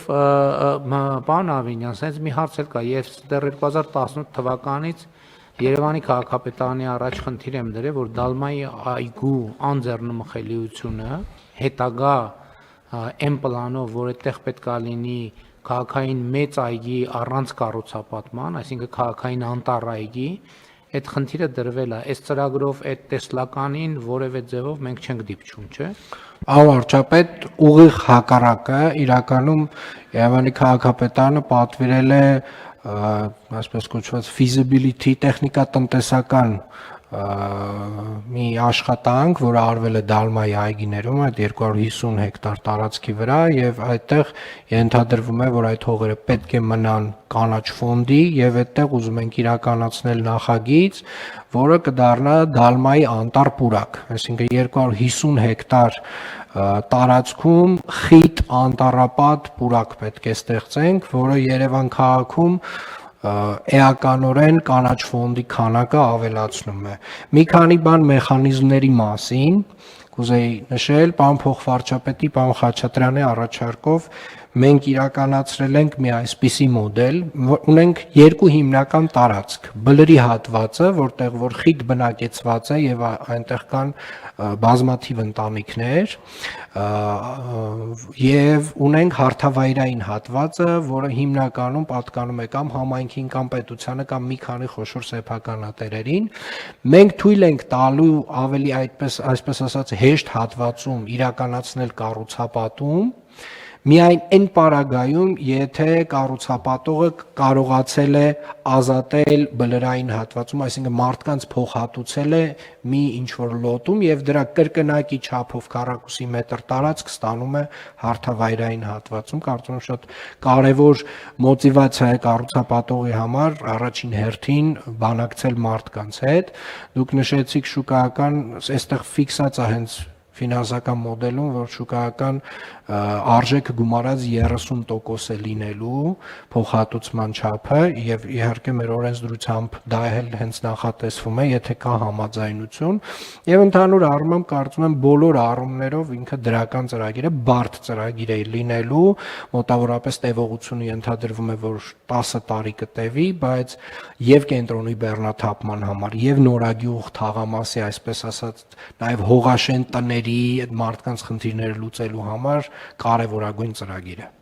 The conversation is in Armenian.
պարոն Ավինյան, սենց մի հարց էլ կա, ես դեռ 2018 թվականից Երևանի քաղաքապետարանի առաջ խնդիր եմ դրել, որ Դալմայի այգու անձեռնմխելիությունը հետագա այն պլանով, որ այդտեղ պետք է լինի քաղաքային մեծ այգի առանց կառուցապատման, այսինքն քաղաքային անտառ այգի, այդ խնդիրը դրվել է, այս ծրագրով այդ տեսլականին որևէ ձևով մենք չենք դիպչում, չէ՞։ Վարչապետ ուղիղ հակառակը իրականում Երևանի քաղաքապետարանը պատվիրել է այսպես կոչված feasibility տեխնիկատնտեսական մի աշխատանք, որը արվել է Դալմայի այգիներում, այդ 250 հեկտար տարածքի վրա եւ այդտեղ ենթադրվում է, որ այդ հողերը պետք է մնան կանաչ ֆոնդի եւ այդտեղ ուզում ենք իրականացնել նախագիծ, որը կդառնա Դալմայի անտառ պուրակ, այսինքն 250 հեկտար տարածքում խիտ անտառապատ պուրակ պետք է ստեղծենք, որը Երևան քաղաքում էականորեն կանաչ ֆոնդի քանակը ավելացնում է։ Մի քանի բան մեխանիզմների մասին կուզեի նշել, պարոն փոխվարչապետի, պարոն Խաչատրյանի առաջարկով մենք իրականացրել ենք մի այսպիսի մոդել, ունենք երկու հիմնական տարածք, բլրի հատվածը, որտեղ որ խիտ բնակեցված է եւ այնտեղ կան բազմաթիվ ընտանիքներ, եւ ունենք հարթավայրային հատվածը, որը հիմնականում պատկանում է կամ համայնքին, կամ պետությանը, կամ մի քանի խոշոր սեփականատերերին։ Մենք թույլ ենք տալու ավելի այսպես ասած հեշտ հատվածում իրականացնել կառուցապատում, միայն այն պարագայում, եթե կառուցապատողը կարողացել է ազատել բլրային հատվածում, այսինքն մարդկանց փոխհատուցել է մի ինչ-որ լոտում եւ դրա կրկնակի չափով քառակուսի մետր տարածք ստանում է հարթավայրային հատվածում, կարծում եմ շատ կարեւոր մոտիվացիա է կառուցապատողի համար առաջին հերթին բանակցել մարդկանց հետ։ Դուք նշեցիք շուկայական, այստեղ ֆիքսած է հենց ֆինանսական մոդելում, որ շուկայական արժեքը գումարած 30% է լինելու փոխհատուցման չափը եւ իհարկե մեր օրենսդրությամբ դա էլ հենց նախատեսվում է, եթե կա համաձայնություն եւ ընդհանուր առմամբ կարծում եմ բոլոր առումներով ինքը դրական ծրագիր է, բարդ ծրագիր է լինելու, մոտավորապես տևողությունը ենթադրվում է, որ 10 տարի կտևի, բայց եւ կենտրոնի բեռնաթափման համար եւ նորագյուղ թաղամասի, այսպես ասած, նաեւ հողաշեն տների այդ մարդկանց խնդիրները լուծելու համար կարևորագույն ծրագիր է։